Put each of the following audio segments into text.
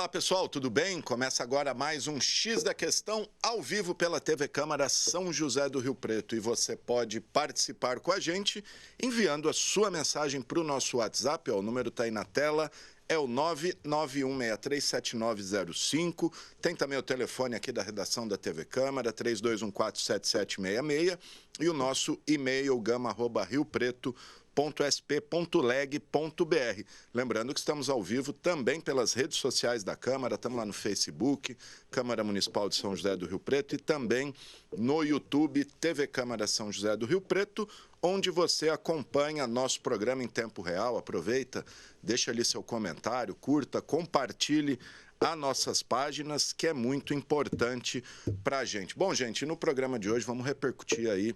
Olá pessoal, tudo bem? Começa agora mais um X da Questão ao vivo pela TV Câmara São José do Rio Preto. E você pode participar com a gente enviando a sua mensagem para o nosso WhatsApp. O número está aí na tela, é o 991637905. Tem também o telefone aqui da redação da TV Câmara, 32147766. E o nosso e-mail, gama@riopreto.sp.leg.br. Lembrando que estamos ao vivo também pelas redes sociais da Câmara, estamos lá no Facebook, Câmara Municipal de São José do Rio Preto, e também no YouTube, TV Câmara São José do Rio Preto, onde você acompanha nosso programa em tempo real. Aproveita, deixa ali seu comentário, curta, compartilhe as nossas páginas, que é muito importante para a gente. Bom, gente, no programa de hoje vamos repercutir aí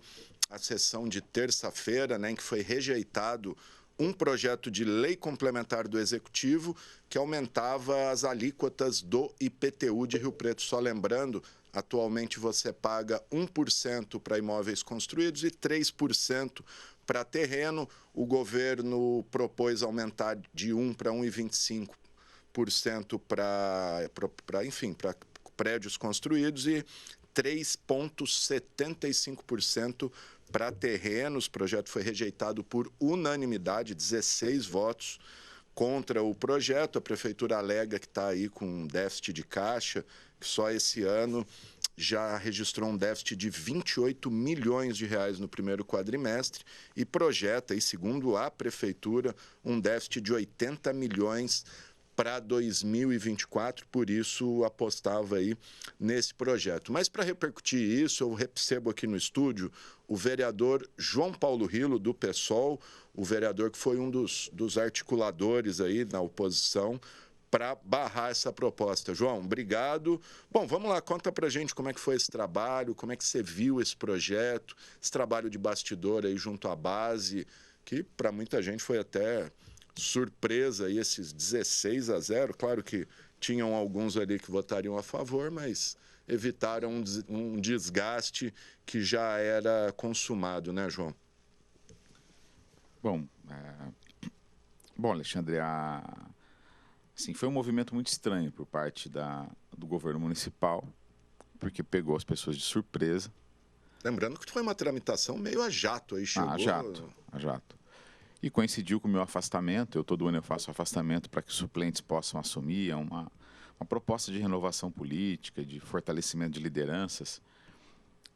a sessão de terça-feira, né, em que foi rejeitado um projeto de lei complementar do Executivo que aumentava as alíquotas do IPTU de Rio Preto. Só lembrando, atualmente você paga 1% para imóveis construídos e 3% para terreno. O governo propôs aumentar de 1 para 1,25% para prédios construídos e 3,75% para terrenos. O projeto foi rejeitado por unanimidade, 16 votos contra o projeto. A prefeitura alega que está aí com um déficit de caixa, que só esse ano já registrou um déficit de 28 milhões de reais no primeiro quadrimestre e projeta, e segundo a prefeitura, um déficit de 80 milhões para 2024, por isso apostava aí nesse projeto. Mas para repercutir isso, eu recebo aqui no estúdio o vereador João Paulo Rilo, do PSOL, o vereador que foi um dos articuladores aí na oposição para barrar essa proposta. João, obrigado. Bom, vamos lá, conta para a gente como é que foi esse trabalho, como é que você viu esse projeto, esse trabalho de bastidor aí junto à base, que para muita gente foi até surpresa aí, esses 16-0. Claro que tinham alguns ali que votariam a favor, mas evitaram um desgaste que já era consumado, né, João? Bom, Alexandre, assim, foi um movimento muito estranho por parte do governo municipal, porque pegou as pessoas de surpresa. Lembrando que foi uma tramitação meio a jato aí, chegou... A jato. E coincidiu com o meu afastamento. Eu todo ano eu faço afastamento para que os suplentes possam assumir. É uma proposta de renovação política, de fortalecimento de lideranças.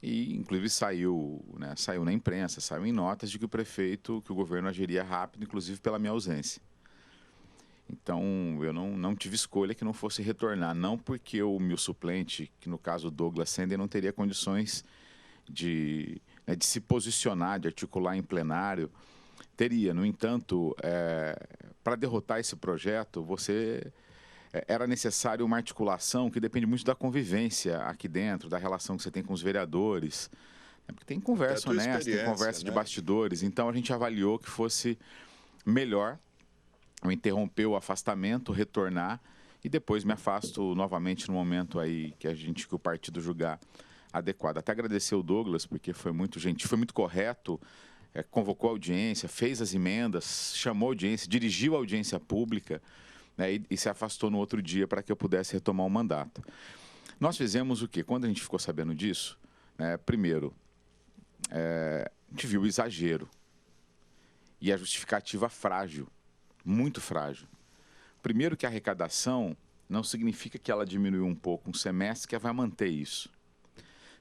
E, inclusive, saiu na imprensa, saiu em notas de que o governo agiria rápido, inclusive pela minha ausência. Então, eu não tive escolha que não fosse retornar. Não porque o meu suplente, que no caso o Douglas Sender, não teria condições de se posicionar, de articular em plenário. Teria, no entanto, para derrotar esse projeto, era necessário uma articulação que depende muito da convivência aqui dentro, da relação que você tem com os vereadores, porque tem conversa honesta, tem conversa de bastidores. Então, a gente avaliou que fosse melhor eu interromper o afastamento, retornar, e depois me afasto novamente no momento aí que o partido julgar adequado. Até agradecer o Douglas, porque foi muito gentil, foi muito correto, convocou a audiência, fez as emendas, chamou a audiência, dirigiu a audiência pública, né, e se afastou no outro dia para que eu pudesse retomar o mandato. Nós fizemos o quê? Quando a gente ficou sabendo disso, primeiro, a gente viu o exagero e a justificativa frágil, muito frágil. Primeiro que a arrecadação não significa que ela diminuiu um pouco um semestre, que vai manter isso.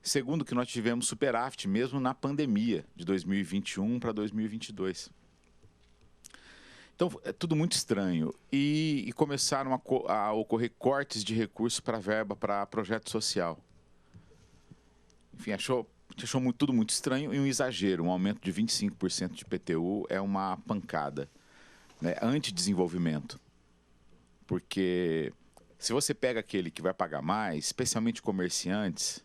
Segundo, que nós tivemos superávit mesmo na pandemia de 2021 para 2022. Então, é tudo muito estranho. E começaram a ocorrer cortes de recursos para verba para projeto social. Enfim, achou tudo muito estranho e um exagero. Um aumento de 25% de IPTU é uma pancada, né? Antidesenvolvimento. Porque se você pega aquele que vai pagar mais, especialmente comerciantes,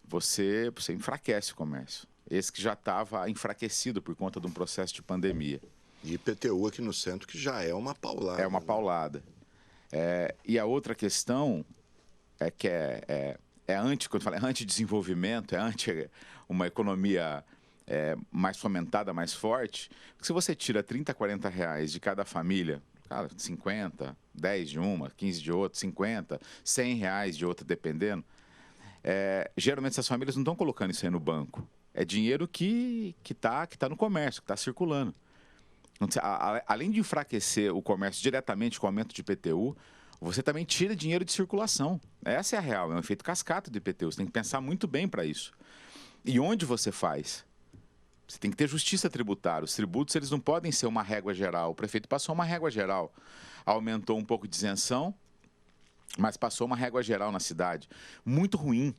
você enfraquece o comércio. Esse que já estava enfraquecido por conta de um processo de pandemia. E IPTU aqui no centro, que já é uma paulada. É uma paulada. E a outra questão é que quando fala antidesenvolvimento, anti uma economia mais fomentada, mais forte. Porque se você tira 30, 40 reais de cada família Cara, 50, 10 de uma, 15 de outra, 50, R$ 100 de outra, dependendo. Geralmente essas famílias não estão colocando isso aí no banco. É dinheiro que tá no comércio, que está circulando. Além de enfraquecer o comércio diretamente com o aumento de IPTU, você também tira dinheiro de circulação. Essa é a real, é um efeito cascata do IPTU. Você tem que pensar muito bem para isso. E onde você faz? Você tem que ter justiça tributária. Os tributos eles não podem ser uma régua geral. O prefeito passou uma régua geral. Aumentou um pouco de isenção, mas passou uma régua geral na cidade. Muito ruim.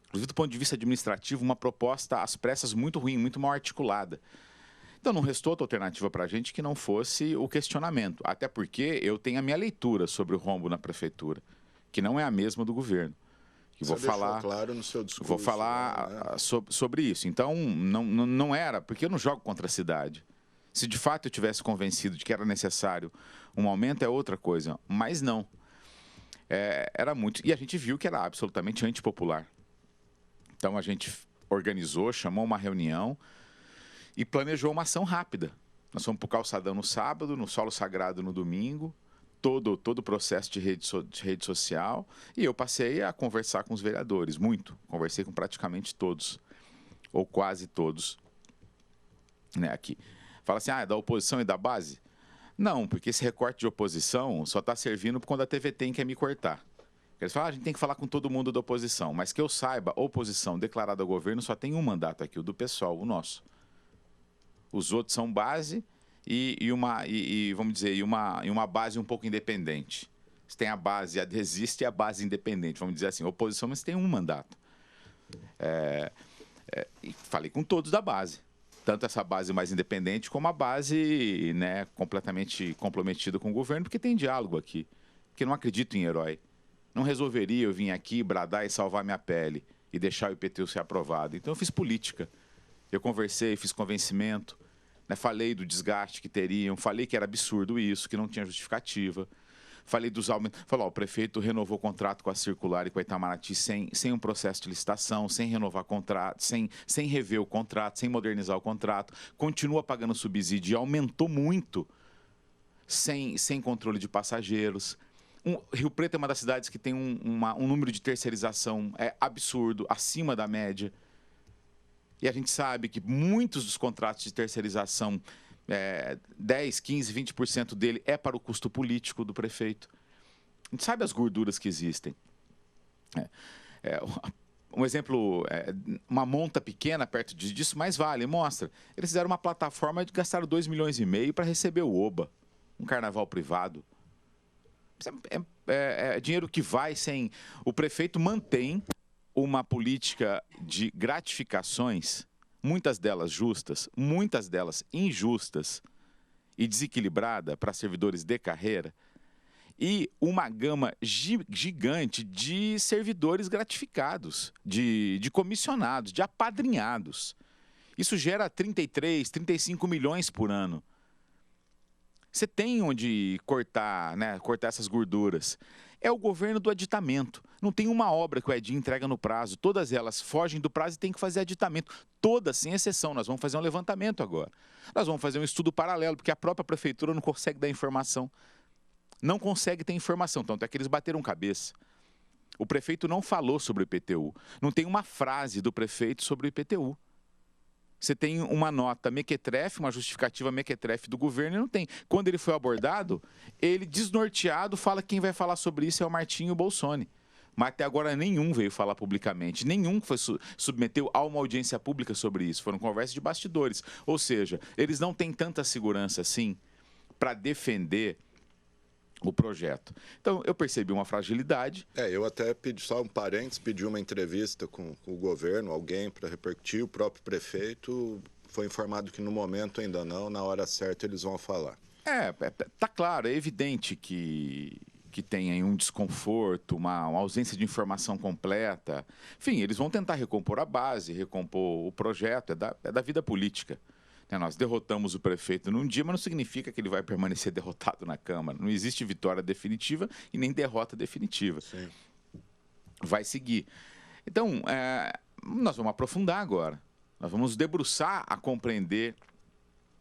Inclusive, do ponto de vista administrativo, uma proposta às pressas muito ruim, muito mal articulada. Então, não restou outra alternativa para a gente que não fosse o questionamento. Até porque eu tenho a minha leitura sobre o rombo na prefeitura, que não é a mesma do governo. Que Você deixou claro no seu discurso. Vou falar né? sobre isso. Então, não era, porque eu não jogo contra a cidade. Se de fato eu tivesse convencido de que era necessário um aumento, é outra coisa. Mas não. Era muito. E a gente viu que era absolutamente antipopular. Então, a gente organizou, chamou uma reunião e planejou uma ação rápida. Nós fomos para o Calçadão no sábado, no Solo Sagrado no domingo, todo o processo de rede social, e eu passei a conversar com os vereadores, muito. Conversei com praticamente todos, ou quase todos, né, aqui. Fala assim, é da oposição e da base? Não, porque esse recorte de oposição só está servindo quando a TVT quer me cortar. Eles falam, a gente tem que falar com todo mundo da oposição, mas que eu saiba, a oposição declarada ao governo só tem um mandato aqui, o do PSOL, o nosso. Os outros são base vamos dizer, uma base um pouco independente. Você tem a base adesista e a base independente, vamos dizer assim, oposição, mas tem um mandato. E falei com todos da base, tanto essa base mais independente como a base, né, completamente comprometida com o governo, porque tem diálogo aqui, porque não acredito em herói. Não resolveria eu vir aqui, bradar e salvar minha pele e deixar o IPTU ser aprovado. Então eu fiz política, eu conversei, fiz convencimento, né, falei do desgaste que teriam, falei que era absurdo isso, que não tinha justificativa. Falei dos aumentos. Falou, o prefeito renovou o contrato com a Circular e com a Itamaraty sem um processo de licitação, sem renovar contrato, sem rever o contrato, sem modernizar o contrato. Continua pagando subsídio e aumentou muito sem controle de passageiros. Rio Preto é uma das cidades que tem um número de terceirização absurdo, acima da média. E a gente sabe que muitos dos contratos de terceirização, 10, 15, 20% dele é para o custo político do prefeito. A gente sabe as gorduras que existem. Um exemplo, uma monta pequena perto disso, mas vale, mostra. Eles fizeram uma plataforma e gastaram 2,5 milhões para receber o OBA, um carnaval privado. É dinheiro que vai sem... O prefeito mantém uma política de gratificações, muitas delas justas, muitas delas injustas e desequilibrada para servidores de carreira, e uma gama gigante de servidores gratificados, de comissionados, de apadrinhados. Isso gera 33, 35 milhões por ano. Você tem onde cortar, né, cortar essas gorduras. É o governo do aditamento. Não tem uma obra que o Edinho entrega no prazo. Todas elas fogem do prazo e tem que fazer aditamento. Todas, sem exceção. Nós vamos fazer um levantamento agora. Nós vamos fazer um estudo paralelo, porque a própria prefeitura não consegue dar informação. Não consegue ter informação. Tanto é que eles bateram cabeça. O prefeito não falou sobre o IPTU. Não tem uma frase do prefeito sobre o IPTU. Você tem uma nota mequetrefe, uma justificativa mequetrefe do governo e não tem. Quando ele foi abordado, ele, desnorteado, fala que quem vai falar sobre isso é o Martinho Bolsoni. Mas até agora nenhum veio falar publicamente, nenhum foi submeteu a uma audiência pública sobre isso. Foram conversas de bastidores. Ou seja, eles não têm tanta segurança assim para defender o projeto. Então, eu percebi uma fragilidade. Eu até pedi, só um parênteses, pedi uma entrevista com o governo, alguém para repercutir, o próprio prefeito foi informado que no momento ainda não, na hora certa eles vão falar. Tá claro, é evidente que tem aí um desconforto, uma ausência de informação completa. Enfim, eles vão tentar recompor a base, recompor o projeto, é da vida política. Nós derrotamos o prefeito num dia, mas não significa que ele vai permanecer derrotado na Câmara. Não existe vitória definitiva e nem derrota definitiva. Sim. Vai seguir. Então, nós vamos aprofundar agora. Nós vamos debruçar a compreender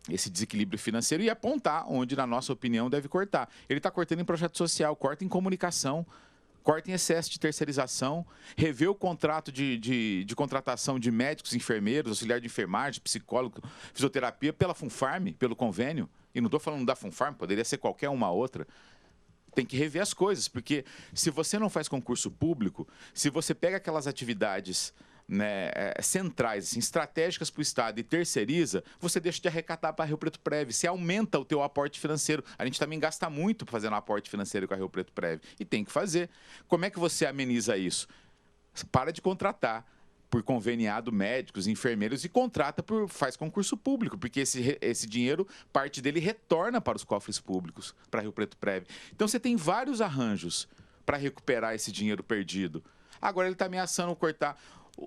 esse desequilíbrio financeiro e apontar onde, na nossa opinião, deve cortar. Ele está cortando em projeto social, corta em comunicação, corta em excesso de terceirização, revê o contrato de contratação de médicos, enfermeiros, auxiliar de enfermagem, psicólogo, fisioterapia pela Funfarm, pelo convênio. E não estou falando da Funfarm, poderia ser qualquer uma outra. Tem que rever as coisas, porque se você não faz concurso público, se você pega aquelas atividades, né, centrais, assim, estratégicas para o Estado e terceiriza, você deixa de arrecadar para a Rio Preto Prev. Você aumenta o teu aporte financeiro. A gente também gasta muito fazendo aporte financeiro com a Rio Preto Prev. E tem que fazer. Como é que você ameniza isso? Para de contratar por conveniado médicos, enfermeiros e faz concurso público, porque esse dinheiro, parte dele retorna para os cofres públicos, para a Rio Preto Prev. Então você tem vários arranjos para recuperar esse dinheiro perdido. Agora ele está ameaçando cortar.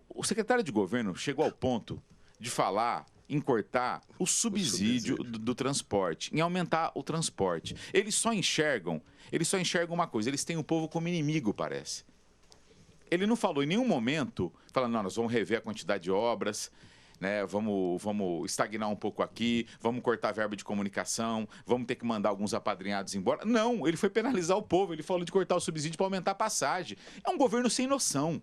O secretário de governo chegou ao ponto de falar em cortar o subsídio do transporte, em aumentar o transporte. Eles só enxergam uma coisa, eles têm o povo como inimigo, parece. Ele não falou em nenhum momento, falando, não, nós vamos rever a quantidade de obras, né, vamos estagnar um pouco aqui, vamos cortar a verba de comunicação, vamos ter que mandar alguns apadrinhados embora. Não, ele foi penalizar o povo, ele falou de cortar o subsídio para aumentar a passagem. É um governo sem noção.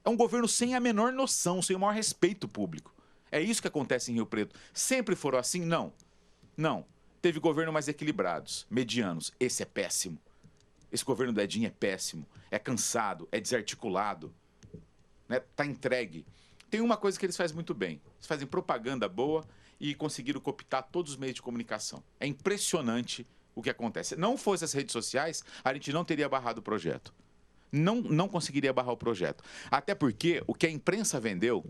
É um governo sem a menor noção, sem o maior respeito público. É isso que acontece em Rio Preto. Sempre foram assim? Não. Não. Teve governo mais equilibrados, medianos. Esse é péssimo. Esse governo do Edinho é péssimo. É cansado, é desarticulado. Né? Tá entregue. Tem uma coisa que eles fazem muito bem. Eles fazem propaganda boa e conseguiram cooptar todos os meios de comunicação. É impressionante o que acontece. Não fosse as redes sociais, a gente não teria barrado o projeto. Não conseguiria barrar o projeto. Até porque o que a imprensa vendeu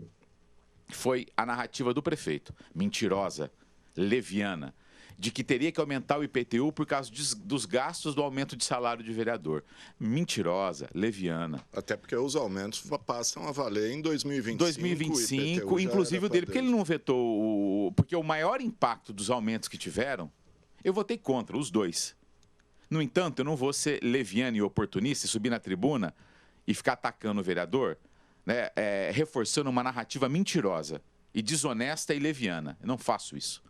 foi a narrativa do prefeito, mentirosa, leviana, de que teria que aumentar o IPTU por causa dos gastos do aumento de salário de vereador. Mentirosa, leviana. Até porque os aumentos passam a valer em 2025. 2025, inclusive o dele, porque ele não vetou porque o maior impacto dos aumentos que tiveram, eu votei contra os dois. No entanto, eu não vou ser leviano e oportunista e subir na tribuna e ficar atacando o vereador, né, reforçando uma narrativa mentirosa e desonesta e leviana. Eu não faço isso.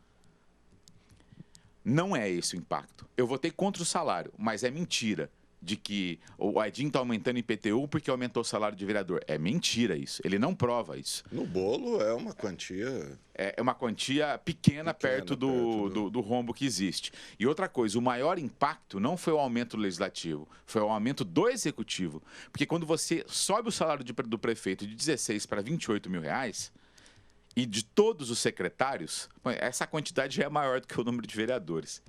Não é esse o impacto. Eu votei contra o salário, mas é mentira de que o Edinho está aumentando IPTU porque aumentou o salário de vereador. É mentira isso. Ele não prova isso. No bolo é uma quantia... É uma quantia pequena perto do rombo que existe. E outra coisa, o maior impacto não foi o aumento legislativo, foi o aumento do executivo. Porque quando você sobe o salário do prefeito de 16 para 28 mil reais, e de todos os secretários, essa quantidade já é maior do que o número de vereadores.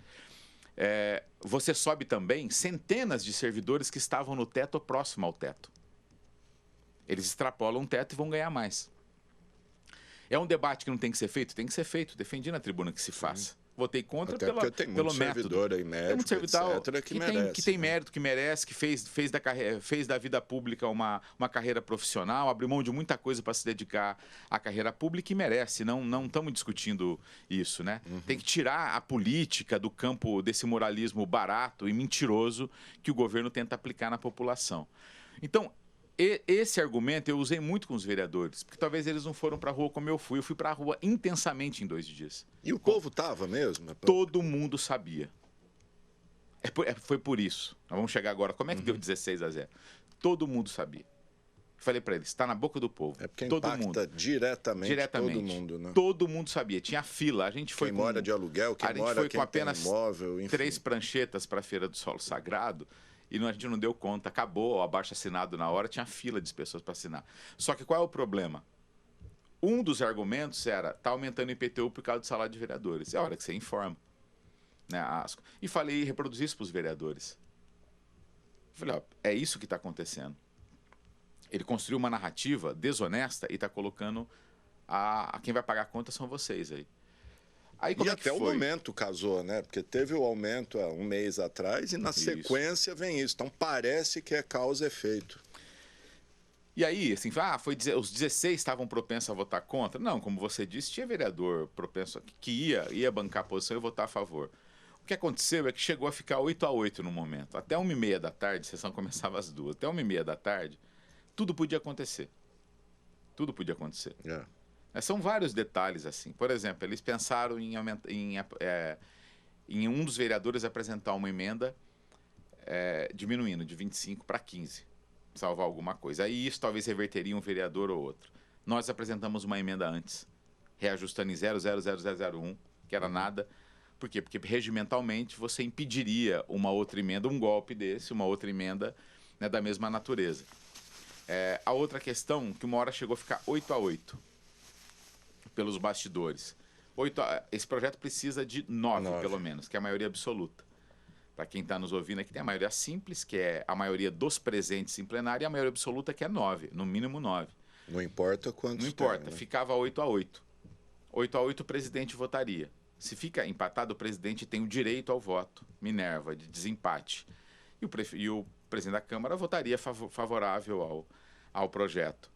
Você sobe também centenas de servidores que estavam no teto ou próximo ao teto. Eles extrapolam o teto e vão ganhar mais. É um debate que não tem que ser feito? Tem que ser feito. Defendi na tribuna que se faça. Votei contra Até tem pelo muito método. Servidor aí, médico, tem muito servidor etc., que merece. Que tem mérito, que merece, que fez da vida pública uma carreira profissional, abriu mão de muita coisa para se dedicar à carreira pública e merece. Não estamos discutindo isso, né? Tem que tirar a política do campo desse moralismo barato e mentiroso que o governo tenta aplicar na população. Então, esse argumento eu usei muito com os vereadores, porque talvez eles não foram para a rua como eu fui. Eu fui para a rua intensamente em 2 dias. E o povo estava mesmo? Todo mundo sabia. Foi por isso. Nós vamos chegar agora. Como é que deu 16-0? Todo mundo sabia. Falei para eles, está na boca do povo. É porque todo impacta mundo. diretamente todo mundo, né? Todo mundo sabia. Tinha fila. A gente foi quem mora de aluguel, quem mora, com apenas imóvel, enfim. 3 pranchetas para a Feira do Solo Sagrado. E a gente não deu conta, acabou o abaixo-assinado na hora, tinha fila de pessoas para assinar. Só que qual é o problema? Um dos argumentos era, está aumentando o IPTU por causa do salário de vereadores. É a hora que você informa. Né? E falei, reproduzi isso para os vereadores. Falei, é isso que está acontecendo. Ele construiu uma narrativa desonesta e está colocando a quem vai pagar a conta são vocês aí. Aí, e até o momento casou, né? Porque teve o aumento há um mês atrás e na sequência vem isso. Então parece que é causa e efeito. E aí, assim, os 16 estavam propensos a votar contra? Não, como você disse, tinha vereador propenso que ia bancar a posição e votar a favor. O que aconteceu é que chegou a ficar 8-8 no momento. Até 1h30 da tarde, a sessão começava às 2h. Até 1h30 da tarde, tudo podia acontecer. Tudo podia acontecer. São vários detalhes assim. Por exemplo, eles pensaram em um dos vereadores apresentar uma emenda diminuindo de 25 para 15, salvar alguma coisa. Aí isso talvez reverteria um vereador ou outro. Nós apresentamos uma emenda antes, reajustando em 0,00001, que era nada. Por quê? Porque regimentalmente você impediria uma outra emenda, um golpe desse, uma outra emenda, né, da mesma natureza. A outra questão, que uma hora chegou a ficar 8-8 pelos bastidores. Esse projeto precisa de 9, pelo menos, que é a maioria absoluta. Para quem está nos ouvindo aqui, tem a maioria simples, que é a maioria dos presentes em plenário, e a maioria absoluta, que é 9, no mínimo 9. Não importa quantos. Não importa, tem, né? Ficava 8-8. 8-8 o presidente votaria. Se fica empatado, o presidente tem o direito ao voto, Minerva, de desempate. E o presidente da Câmara votaria favorável ao projeto.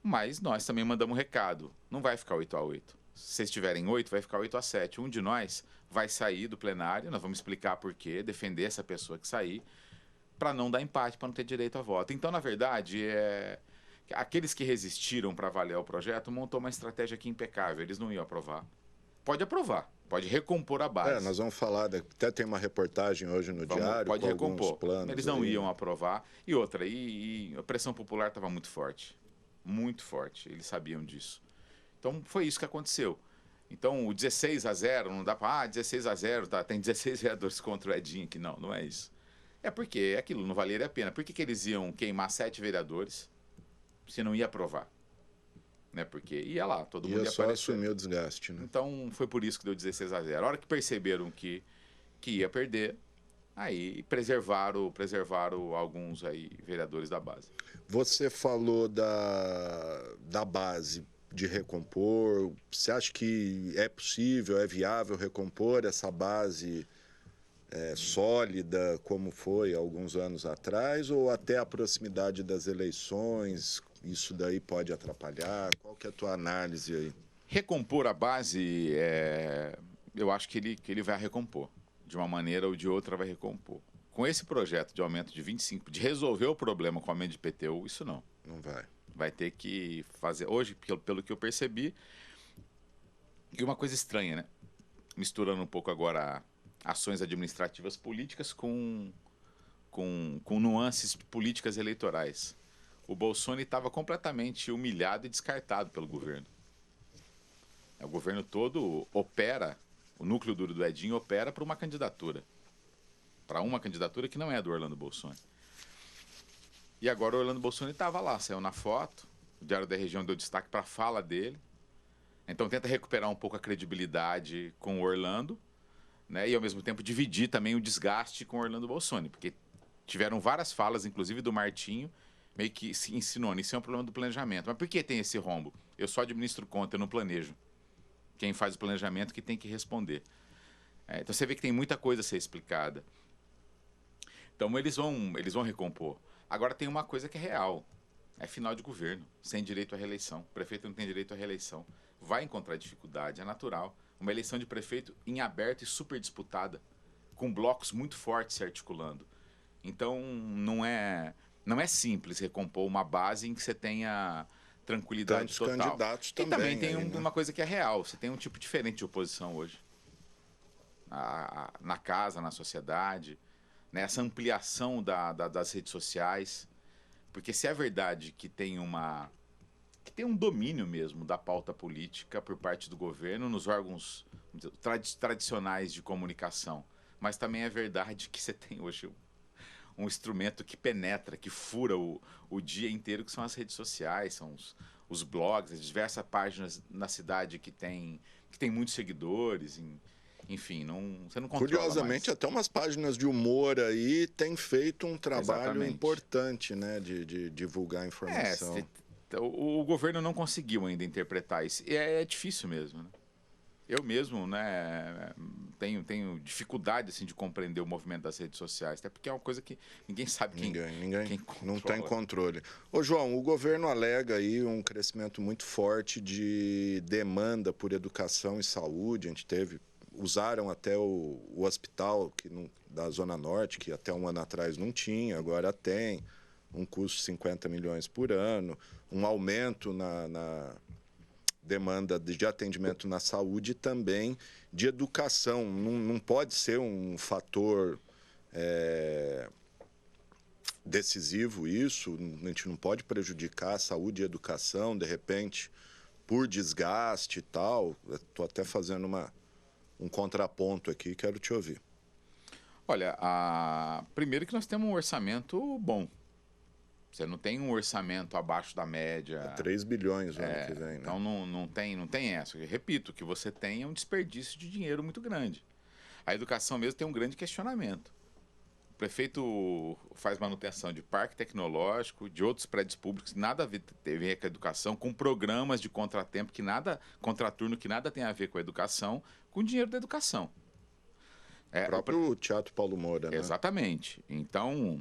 Mas nós também mandamos um recado. Não vai ficar 8-8. Se vocês tiverem 8, vai ficar 8-7. Um de nós vai sair do plenário, nós vamos explicar por quê, defender essa pessoa que sair, para não dar empate, para não ter direito a voto. Então, na verdade, aqueles que resistiram para avaliar o projeto montou uma estratégia aqui impecável. Eles não iam aprovar. Pode aprovar, pode recompor a base. Nós vamos falar, até tem uma reportagem hoje no Diário pode com recompor. alguns planos. Eles não iam aprovar. E outra, a pressão popular estava muito forte. Muito forte. Eles sabiam disso. Então, foi isso que aconteceu. Então, o 16-0, não dá para... 16-0, tá, tem 16 vereadores contra o Edinho aqui. Não, não é isso. É porque aquilo não valeria a pena. Por que eles iam queimar 7 vereadores se não ia aprovar? Né? Porque ia lá, todo mundo ia só aparecer. assumir o desgaste. Né? Então, foi por isso que deu 16-0. A hora que perceberam que ia perder, aí preservaram alguns aí vereadores da base. Você falou da base de recompor. Você acha que é possível, é viável recompor essa base sólida como foi alguns anos atrás, ou até a proximidade das eleições, isso daí pode atrapalhar? Qual que é a tua análise aí? Recompor a base, eu acho que ele vai recompor. De uma maneira ou de outra vai recompor. Com esse projeto de aumento de 25, de resolver o problema com o aumento de IPTU, isso não. Não vai. Vai ter que fazer... Hoje, pelo que eu percebi, e uma coisa estranha, né? Misturando um pouco agora ações administrativas políticas com nuances políticas eleitorais. O Bolsonaro estava completamente humilhado e descartado pelo governo. O governo todo opera, o núcleo duro do Edinho opera para uma candidatura que não é a do Orlando Bolsonaro. E agora o Orlando Bolsonaro estava lá, saiu na foto, o Diário da Região deu destaque para a fala dele. Então tenta recuperar um pouco a credibilidade com o Orlando, né? E ao mesmo tempo dividir também o desgaste com o Orlando Bolsonaro, porque tiveram várias falas, inclusive do Martinho, meio que se insinuando, isso é um problema do planejamento. Mas por que tem esse rombo? Eu só administro conta, eu não planejo. Quem faz o planejamento que tem que responder. Então você vê que tem muita coisa a ser explicada. Então eles vão recompor. Agora tem uma coisa que é real. É final de governo, sem direito à reeleição. O prefeito não tem direito à reeleição. Vai encontrar dificuldade, é natural. Uma eleição de prefeito em aberto e super disputada, com blocos muito fortes se articulando. Então não é simples recompor uma base em que você tenha tranquilidade Tantos total. Candidatos também, e também tem aí, né? uma coisa que é real. Você tem um tipo diferente de oposição hoje. Na casa, na sociedade, né? Essa ampliação das redes sociais. Porque se é verdade que tem um domínio mesmo da pauta política por parte do governo nos órgãos tradicionais de comunicação, mas também é verdade que você tem hoje um instrumento que penetra, que fura o dia inteiro, que são as redes sociais, são os blogs, as diversas páginas na cidade que tem muitos seguidores, enfim, você não controla. Curiosamente, até umas páginas de humor aí têm feito um trabalho importante, né, de divulgar a informação. O governo não conseguiu ainda interpretar isso. E é difícil mesmo, né? Eu mesmo, né, tenho dificuldade assim, de compreender o movimento das redes sociais, até porque é uma coisa que ninguém sabe quem não tem controle. Ô, João, o governo alega aí um crescimento muito forte de demanda por educação e saúde. A gente usaram até o hospital da Zona Norte, que até um ano atrás não tinha, agora tem, um custo de 50 milhões por ano, um aumento demanda de atendimento na saúde e também de educação. Não pode ser um fator decisivo isso, a gente não pode prejudicar a saúde e a educação, de repente, por desgaste e tal. Estou até fazendo um contraponto aqui, quero te ouvir. Olha, primeiro que nós temos um orçamento bom. Você não tem um orçamento abaixo da média. 3 bilhões no ano que vem, né? Então não tem essa. Eu repito, o que você tem é um desperdício de dinheiro muito grande. A educação mesmo tem um grande questionamento. O prefeito faz manutenção de parque tecnológico, de outros prédios públicos, nada a ver com a educação, com programas de contraturno que nada tem a ver com a educação, com dinheiro da educação. O próprio Teatro Paulo Moura, né? Exatamente. Então,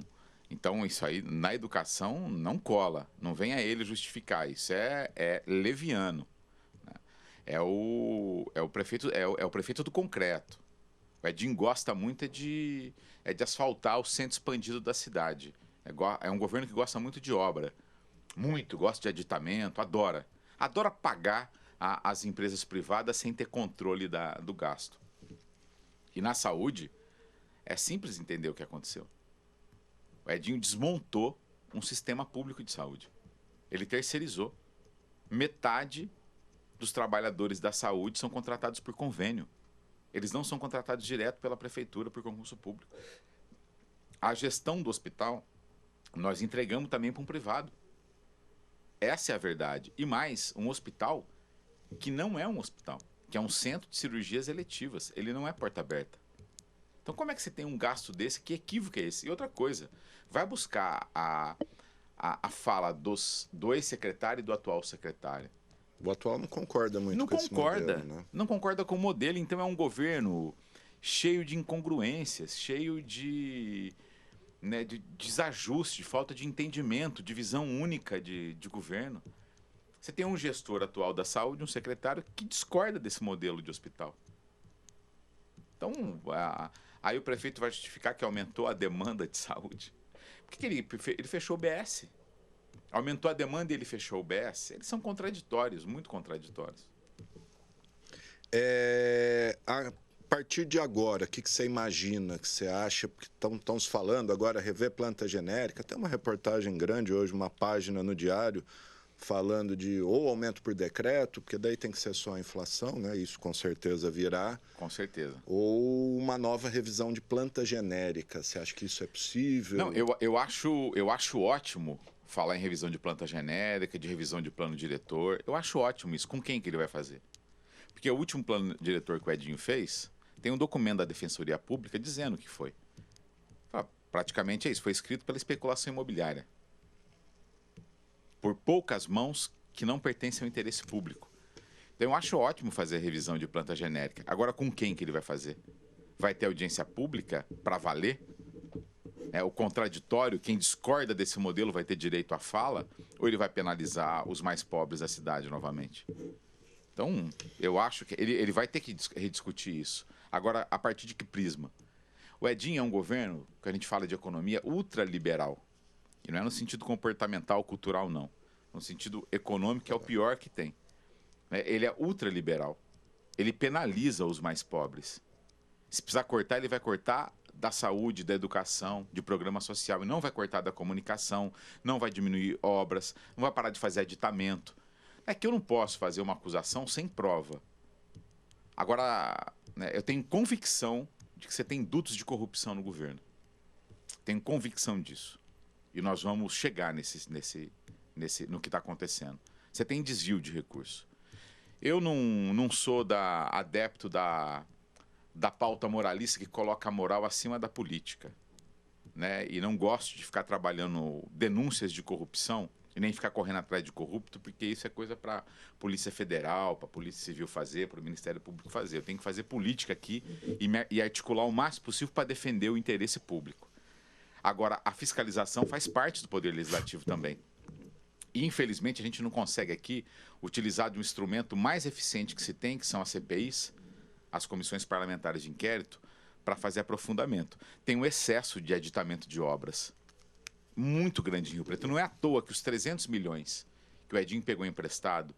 isso aí, na educação, não cola. Não venha ele justificar. Isso é leviano. Né? É o prefeito do concreto. O Edinho gosta muito de asfaltar o centro expandido da cidade. É um governo que gosta muito de obra. Muito. Gosta de aditamento. Adora. Adora pagar as empresas privadas sem ter controle do gasto. E na saúde, é simples entender o que aconteceu. O Edinho desmontou um sistema público de saúde. Ele terceirizou. Metade dos trabalhadores da saúde são contratados por convênio. Eles não são contratados direto pela prefeitura por concurso público. A gestão do hospital, nós entregamos também para um privado. Essa é a verdade. E mais, um hospital que não é um hospital, que é um centro de cirurgias eletivas. Ele não é porta aberta. Então, como é que você tem um gasto desse? Que equívoco é esse? E outra coisa, vai buscar a fala do ex-secretário e do atual secretário. O atual não concorda muito com esse modelo, né? Não concorda com o modelo, então é um governo cheio de incongruências, cheio de desajuste, de falta de entendimento, de visão única de governo. Você tem um gestor atual da saúde, um secretário, que discorda desse modelo de hospital. Então, aí o prefeito vai justificar que aumentou a demanda de saúde. Por que ele fechou o BS? Aumentou a demanda e ele fechou o BS? Eles são contraditórios, muito contraditórios. A partir de agora, o que você imagina, que você acha? Porque estão se falando agora, rever planta genérica. Tem uma reportagem grande hoje, uma página no Diário, falando de ou aumento por decreto, porque daí tem que ser só a inflação, né? Isso com certeza virá. Com certeza. Ou uma nova revisão de planta genérica. Você acha que isso é possível? Não, eu acho ótimo falar em revisão de planta genérica, de revisão de plano diretor. Eu acho ótimo isso. Com quem que ele vai fazer? Porque o último plano diretor que o Edinho fez, tem um documento da Defensoria Pública dizendo que foi. Praticamente é isso, foi escrito pela especulação imobiliária. Por poucas mãos que não pertencem ao interesse público. Então, eu acho ótimo fazer a revisão de planta genérica. Agora, com quem que ele vai fazer? Vai ter audiência pública para valer? O contraditório, quem discorda desse modelo vai ter direito à fala? Ou ele vai penalizar os mais pobres da cidade novamente? Então, eu acho que ele vai ter que rediscutir isso. Agora, a partir de que prisma? O Edinho é um governo, que a gente fala de economia, ultraliberal. E não é no sentido comportamental, cultural, não. No sentido econômico, que é o pior que tem. Ele é ultraliberal. Ele penaliza os mais pobres. Se precisar cortar, ele vai cortar da saúde, da educação, de programa social. E não vai cortar da comunicação, não vai diminuir obras, não vai parar de fazer aditamento. É que eu não posso fazer uma acusação sem prova. Agora, eu tenho convicção de que você tem dutos de corrupção no governo. Tenho convicção disso. E nós vamos chegar no que está acontecendo. Você tem desvio de recurso. Eu não sou adepto da pauta moralista que coloca a moral acima da política. Né? E não gosto de ficar trabalhando denúncias de corrupção e nem ficar correndo atrás de corrupto, porque isso é coisa para a Polícia Federal, para a Polícia Civil fazer, para o Ministério Público fazer. Eu tenho que fazer política aqui e articular o máximo possível para defender o interesse público. Agora, a fiscalização faz parte do Poder Legislativo também. E, infelizmente, a gente não consegue aqui utilizar de um instrumento mais eficiente que se tem, que são as CPIs, as comissões parlamentares de inquérito, para fazer aprofundamento. Tem um excesso de aditamento de obras muito grande em Rio Preto. Não é à toa que os 300 milhões que o Edinho pegou emprestado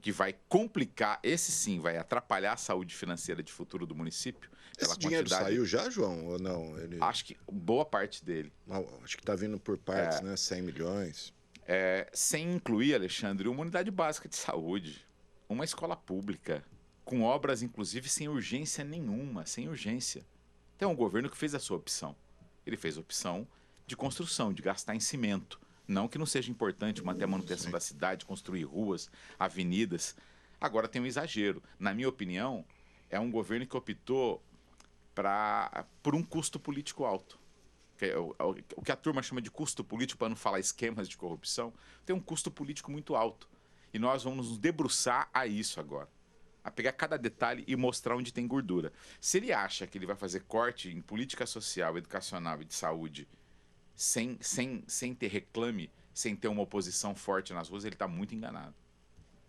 que vai complicar, esse sim vai atrapalhar a saúde financeira de futuro do município. Esse dinheiro saiu já, João, ou não? Acho que boa parte dele. Acho que está vindo por partes, né? 100 milhões. Sem incluir, Alexandre, uma unidade básica de saúde, uma escola pública, com obras, inclusive, sem urgência nenhuma, sem urgência. Então, é um governo que fez a sua opção. Ele fez a opção de construção, de gastar em cimento. Não que não seja importante manter a manutenção da cidade, construir ruas, avenidas. Agora tem um exagero. Na minha opinião, é um governo que optou por um custo político alto. O que a turma chama de custo político, para não falar esquemas de corrupção, tem um custo político muito alto. E nós vamos nos debruçar a isso agora. A pegar cada detalhe e mostrar onde tem gordura. Se ele acha que ele vai fazer corte em política social, educacional e de saúde sem ter reclame, sem ter uma oposição forte nas ruas, ele está muito enganado.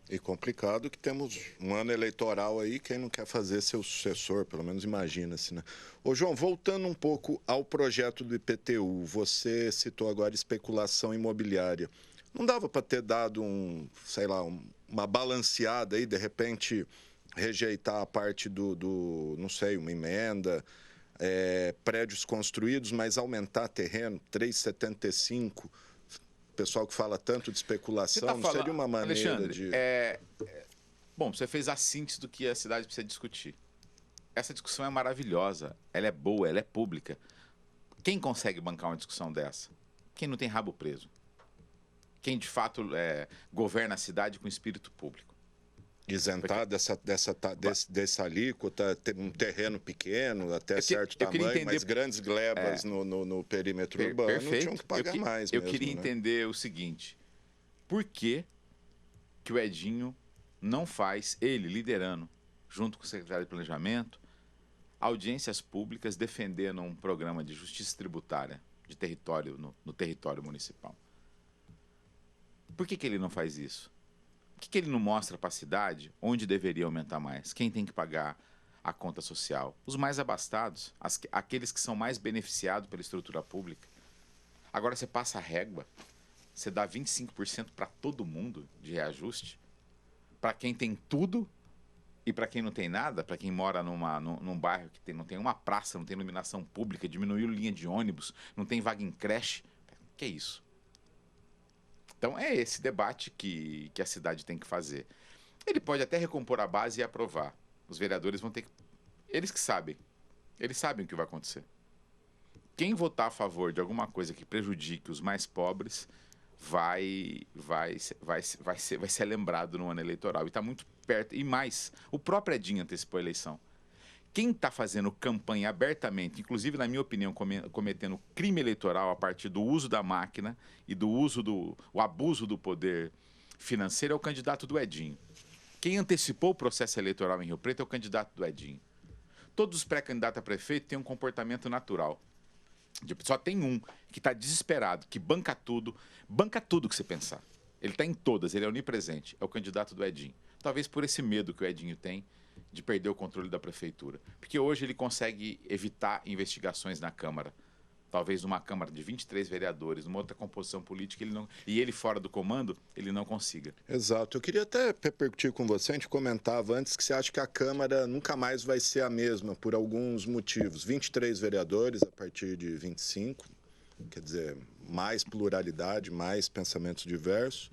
E complicado que temos um ano eleitoral aí, quem não quer fazer seu sucessor, pelo menos imagina-se, né? Ô, João, voltando um pouco ao projeto do IPTU, você citou agora especulação imobiliária. Não dava para ter dado uma balanceada aí, de repente rejeitar a parte não sei, uma emenda, prédios construídos, mas aumentar terreno, 3,75. Pessoal que fala tanto de especulação, não seria uma maneira Alexandre, Bom, você fez a síntese do que a cidade precisa discutir. Essa discussão é maravilhosa, ela é boa, ela é pública. Quem consegue bancar uma discussão dessa? Quem não tem rabo preso. Quem, de fato, governa a cidade com espírito público. Isentar dessa alíquota, ter um terreno pequeno, até certo tamanho, mas grandes glebas no perímetro urbano perfeito. Tinham que pagar mais eu mesmo. Eu queria entender o seguinte, por que o Edinho não faz, ele liderando, junto com o secretário de Planejamento, audiências públicas defendendo um programa de justiça tributária de território, no território municipal? Por que ele não faz isso? Por que ele não mostra para a cidade onde deveria aumentar mais? Quem tem que pagar a conta social? Os mais abastados, aqueles que são mais beneficiados pela estrutura pública. Agora você passa a régua, você dá 25% para todo mundo de reajuste, para quem tem tudo e para quem não tem nada, para quem mora num bairro que não tem uma praça, não tem iluminação pública, diminuiu linha de ônibus, não tem vaga em creche. Que é isso? Então, é esse debate que a cidade tem que fazer. Ele pode até recompor a base e aprovar. Os vereadores vão ter que... Eles que sabem. Eles sabem o que vai acontecer. Quem votar a favor de alguma coisa que prejudique os mais pobres vai ser lembrado no ano eleitoral. E está muito perto. E mais, o próprio Edinho antecipou a eleição. Quem está fazendo campanha abertamente, inclusive, na minha opinião, cometendo crime eleitoral a partir do uso da máquina e do uso o abuso do poder financeiro, é o candidato do Edinho. Quem antecipou o processo eleitoral em Rio Preto é o candidato do Edinho. Todos os pré-candidatos a prefeito têm um comportamento natural. Só tem um que está desesperado, que banca tudo que você pensar. Ele está em todas, ele é onipresente. É o candidato do Edinho. Talvez por esse medo que o Edinho tem de perder o controle da prefeitura. Porque hoje ele consegue evitar investigações na Câmara. Talvez numa Câmara de 23 vereadores, numa outra composição política, ele fora do comando, ele não consiga. Exato. Eu queria até repercutir com você, a gente comentava antes que você acha que a Câmara nunca mais vai ser a mesma, por alguns motivos. 23 vereadores a partir de 25, quer dizer, mais pluralidade, mais pensamentos diversos,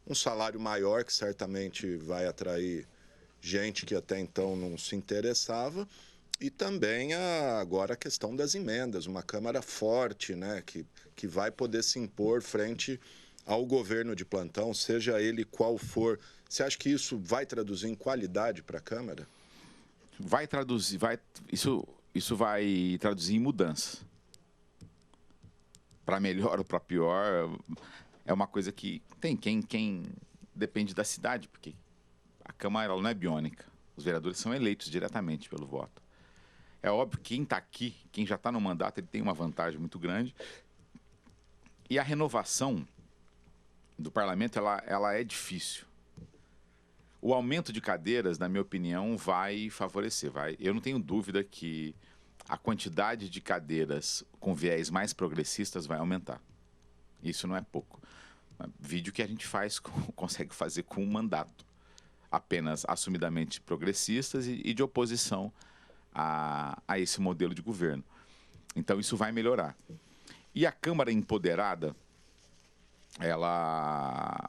um salário maior que certamente vai atrair gente que até então não se interessava, e também agora a questão das emendas, uma Câmara forte, né, que vai poder se impor frente ao governo de plantão, seja ele qual for. Você acha que isso vai traduzir em qualidade para a Câmara? Vai traduzir, isso vai traduzir em mudança. Para melhor ou para pior, é uma coisa que tem quem depende da cidade, porque a Câmara ela não é biônica. Os vereadores são eleitos diretamente pelo voto. É óbvio que quem está aqui, quem já está no mandato, ele tem uma vantagem muito grande. E a renovação do parlamento, ela é difícil. O aumento de cadeiras, na minha opinião, vai favorecer. Eu não tenho dúvida que a quantidade de cadeiras com viés mais progressistas vai aumentar. Isso não é pouco. Vídeo que a gente consegue fazer com um mandato. apenas assumidamente progressistas e de oposição a esse modelo de governo. Então, isso vai melhorar. E a Câmara empoderada, ela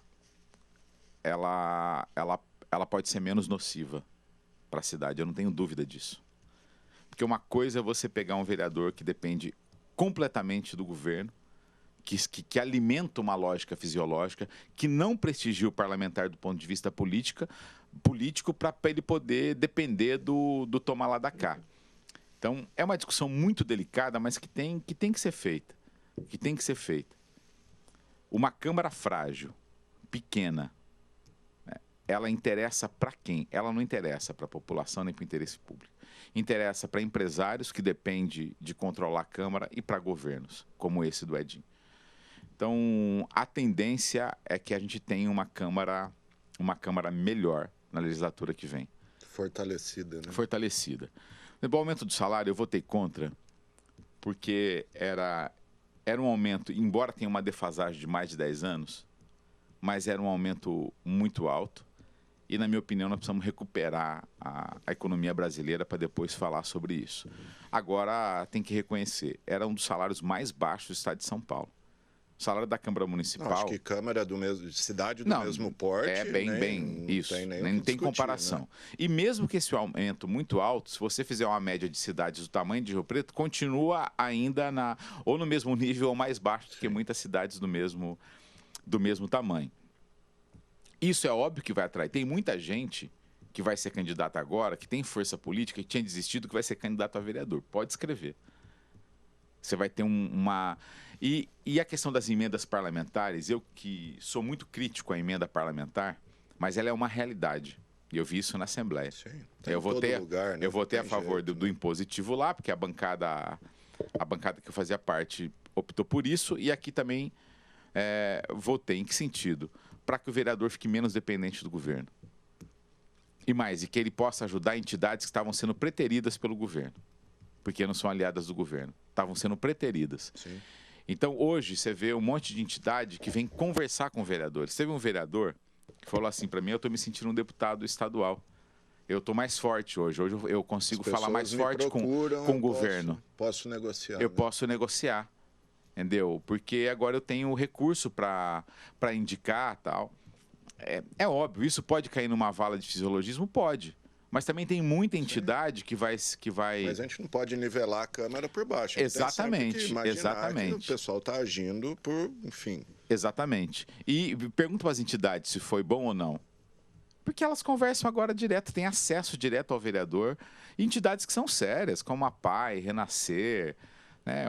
pode ser menos nociva para a cidade, eu não tenho dúvida disso. Porque uma coisa é você pegar um vereador que depende completamente do governo, que alimenta uma lógica fisiológica, que não prestigia o parlamentar do ponto de vista político para ele poder depender do tomar lá da cá. Então, é uma discussão muito delicada, mas que tem que ser feita. Uma Câmara frágil, pequena, né, ela interessa para quem? Ela não interessa para a população nem para o interesse público. Interessa para empresários que dependem de controlar a Câmara e para governos, como esse do Edinho. Então, a tendência é que a gente tenha uma Câmara melhor na legislatura que vem. Fortalecida, né? Fortalecida. O aumento do salário eu votei contra, porque era um aumento, embora tenha uma defasagem de mais de 10 anos, mas era um aumento muito alto. E, na minha opinião, nós precisamos recuperar a economia brasileira para depois falar sobre isso. Agora, tem que reconhecer, era um dos salários mais baixos do estado de São Paulo. O salário da Câmara Municipal... Não, acho que Câmara cidade do mesmo porte... É bem isso, nem tem comparação. Né? E mesmo que esse aumento muito alto, se você fizer uma média de cidades do tamanho de Rio Preto, continua ainda ou no mesmo nível ou mais baixo do que muitas cidades do mesmo tamanho. Isso é óbvio que vai atrair. Tem muita gente que vai ser candidata agora, que tem força política, que tinha desistido, que vai ser candidato a vereador. Pode escrever. Você vai ter uma... E a questão das emendas parlamentares, eu que sou muito crítico à emenda parlamentar, mas ela é uma realidade. E eu vi isso na Assembleia. Sim, eu votei a favor do impositivo lá, porque a bancada que eu fazia parte optou por isso, e aqui também votei. Em que sentido? Para que o vereador fique menos dependente do governo. E que ele possa ajudar entidades que estavam sendo preteridas pelo governo, porque não são aliadas do governo. Estavam sendo preteridas. Sim. Então, hoje, você vê um monte de entidade que vem conversar com vereadores. Teve um vereador que falou assim para mim, eu estou me sentindo um deputado estadual. Eu estou mais forte hoje. Hoje eu consigo falar mais forte com o governo. Posso negociar. Eu posso negociar, entendeu? Porque agora eu tenho recurso para indicar tal. É óbvio, isso pode cair numa vala de fisiologismo? Pode. Mas também tem muita entidade que vai... Mas a gente não pode nivelar a Câmara por baixo. Exatamente. Que o pessoal está agindo por, enfim... Exatamente. E pergunto para as entidades se foi bom ou não. Porque elas conversam agora direto, têm acesso direto ao vereador. E entidades que são sérias, como a PAI, Renascer, né,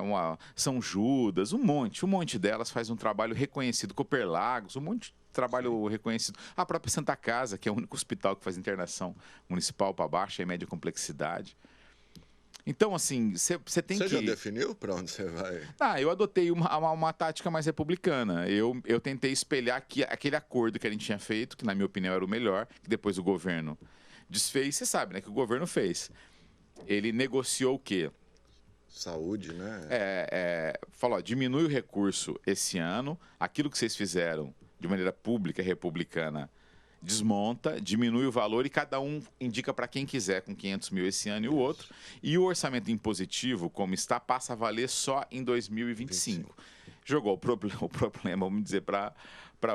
São Judas, um monte delas faz um trabalho reconhecido. Cooperlagos, um monte de trabalho reconhecido. A própria Santa Casa, que é o único hospital que faz internação municipal para baixa e média complexidade. Então, assim, você tem que... Você já definiu para onde você vai? Eu adotei uma tática mais republicana. Eu tentei espelhar aquele acordo que a gente tinha feito, que na minha opinião era o melhor, que depois o governo desfez. Você sabe, né, que o governo fez. Ele negociou o quê? Saúde, né? Falou, diminui o recurso esse ano, aquilo que vocês fizeram de maneira pública e republicana desmonta, diminui o valor e cada um indica para quem quiser com 500 mil esse ano e o outro. E o orçamento impositivo, como está, passa a valer só em 2025. Jogou o problema, vamos dizer, para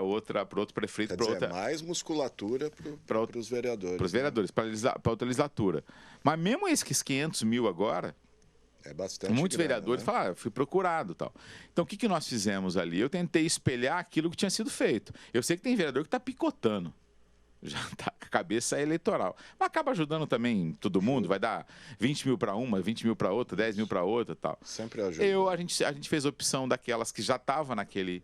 outro prefeito. Quer dizer, mais musculatura para os vereadores. Para os vereadores, para outra legislatura. Mas mesmo esses 500 mil agora... É bastante muitos grana, vereadores né? falaram, fui procurado e tal. Então, o que nós fizemos ali? Eu tentei espelhar aquilo que tinha sido feito. Eu sei que tem vereador que está picotando. Já está com a cabeça eleitoral. Mas acaba ajudando também todo mundo. Vai dar 20 mil para uma, 20 mil para outra, 10 mil para outra e tal. Sempre ajuda. A gente fez a opção daquelas que já estavam naquele...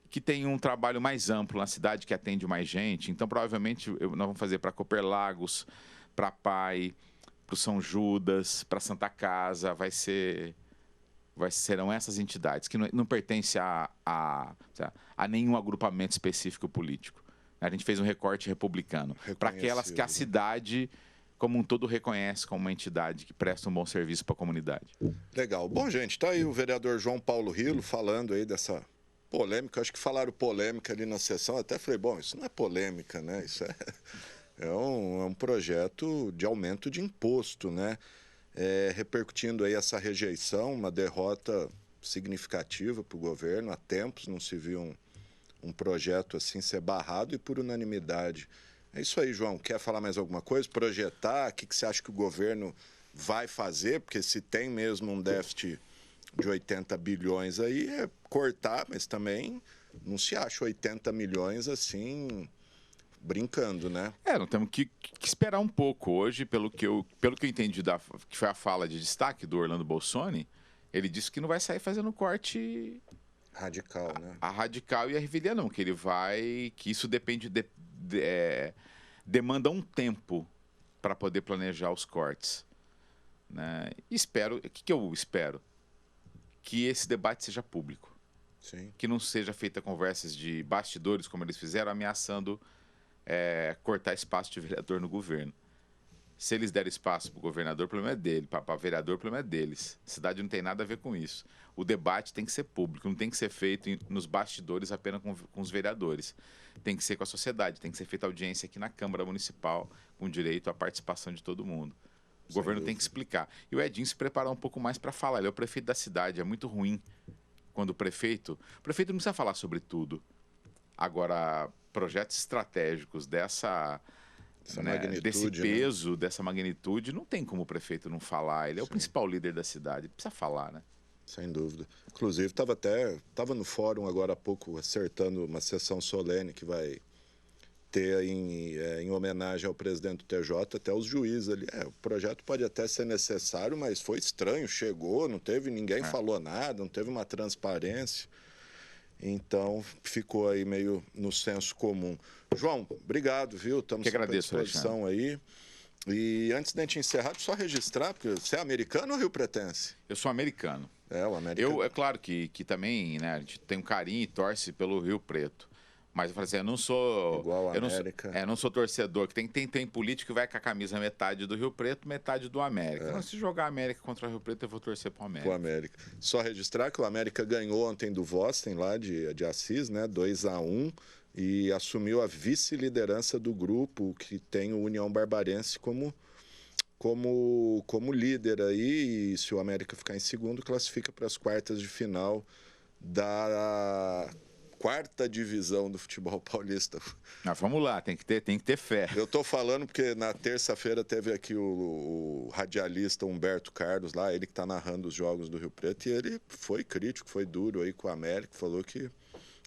que tem um trabalho mais amplo na cidade, que atende mais gente. Então, provavelmente, nós vamos fazer para Cooperlagos, para PAI... para o São Judas, para Santa Casa, serão essas entidades que não pertencem a nenhum agrupamento específico político. A gente fez um recorte republicano para aquelas que a cidade como um todo reconhece como uma entidade que presta um bom serviço para a comunidade. Legal. Bom, gente, está aí o vereador João Paulo Rilo falando aí dessa polêmica. Acho que falaram polêmica ali na sessão. Até falei, bom, isso não é polêmica, né? Isso É um projeto de aumento de imposto, né? Repercutindo aí essa rejeição, uma derrota significativa para o governo. Há tempos não se viu um projeto assim ser barrado e por unanimidade. É isso aí, João. Quer falar mais alguma coisa? Projetar? O que você acha que o governo vai fazer? Porque se tem mesmo um déficit de 80 bilhões aí, é cortar, mas também não se acha 80 milhões assim brincando, né? Nós temos que esperar um pouco. Hoje, pelo que eu entendi, que foi a fala de destaque do Orlando Bolsoni, ele disse que não vai sair fazendo corte radical, né? A radical e a revelia não, que isso depende, demanda um tempo para poder planejar os cortes. Né? O que eu espero? Que esse debate seja público. Sim. Que não seja feita conversas de bastidores, como eles fizeram, ameaçando cortar espaço de vereador no governo. Se eles derem espaço para o governador, o problema é dele. Para vereador, o problema é deles. A cidade não tem nada a ver com isso. O debate tem que ser público, não tem que ser feito nos bastidores apenas com os vereadores. Tem que ser com a sociedade, tem que ser feita audiência aqui na Câmara Municipal, com direito à participação de todo mundo. O governo tem que explicar. E o Edinho se preparar um pouco mais para falar. Ele é o prefeito da cidade. É muito ruim quando o prefeito não precisa falar sobre tudo. Agora, projetos estratégicos desse peso, né? Dessa magnitude, não tem como o prefeito não falar. Ele é o principal líder da cidade, ele precisa falar, né? Sem dúvida. Inclusive, estava no fórum agora há pouco, acertando uma sessão solene que vai ter em homenagem ao presidente do TJ, até os juízes ali. O projeto pode até ser necessário, mas foi estranho, chegou, não teve, ninguém falou nada, não teve uma transparência. Então, ficou aí meio no senso comum. João, obrigado, viu? Estamos à disposição aí. E antes da gente encerrar, só registrar, porque você é americano ou rio-pretense? Eu sou americano. O americano. É claro que também, né, a gente tem um carinho e torce pelo Rio Preto. Mas eu falei assim, eu não sou... Igual a América. Não sou torcedor, que tem político que vai com a camisa metade do Rio Preto, metade do América. Então, se jogar América contra o Rio Preto, eu vou torcer para o América. Pro América. Só registrar que o América ganhou ontem do Vosten, lá de Assis, né, 2-1, e assumiu a vice-liderança do grupo, que tem o União Barbarense como líder aí. E se o América ficar em segundo, classifica para as quartas de final da quarta divisão do futebol paulista. Vamos lá, tem que ter fé. Eu estou falando porque na terça-feira teve aqui o radialista Humberto Carlos lá, ele que está narrando os jogos do Rio Preto, e ele foi crítico, foi duro aí com o América, falou que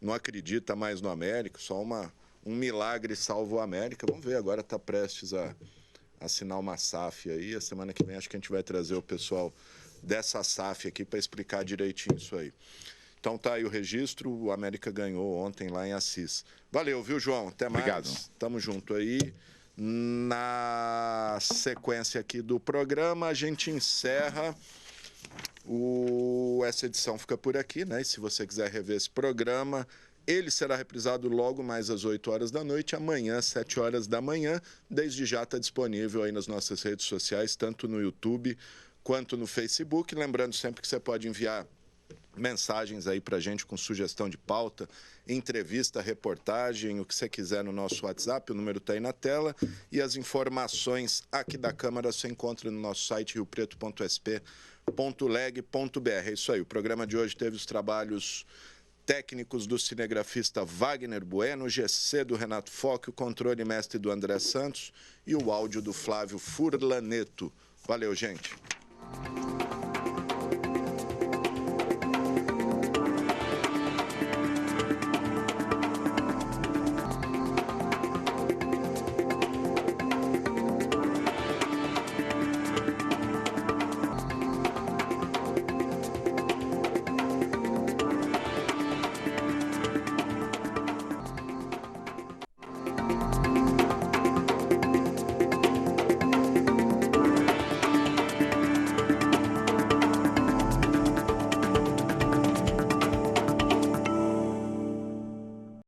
não acredita mais no América, só um milagre salva o América. Vamos ver, agora está prestes a assinar uma SAF aí. A semana que vem acho que a gente vai trazer o pessoal dessa SAF aqui para explicar direitinho isso aí. Então tá aí o registro, o América ganhou ontem lá em Assis. Valeu, viu, João? Até mais. Obrigado. Tamo junto aí. Na sequência aqui do programa, a gente encerra. Essa edição fica por aqui, né? E se você quiser rever esse programa, ele será reprisado logo mais às 8 horas da noite, amanhã, às 7 horas da manhã. Desde já está disponível aí nas nossas redes sociais, tanto no YouTube quanto no Facebook. Lembrando sempre que você pode enviar mensagens aí para a gente com sugestão de pauta, entrevista, reportagem, o que você quiser no nosso WhatsApp, o número está aí na tela, e as informações aqui da Câmara você encontra no nosso site riopreto.sp.leg.br. É isso aí, o programa de hoje teve os trabalhos técnicos do cinegrafista Wagner Bueno, o GC do Renato Foque, o controle mestre do André Santos e o áudio do Flávio Furlaneto. Valeu, gente!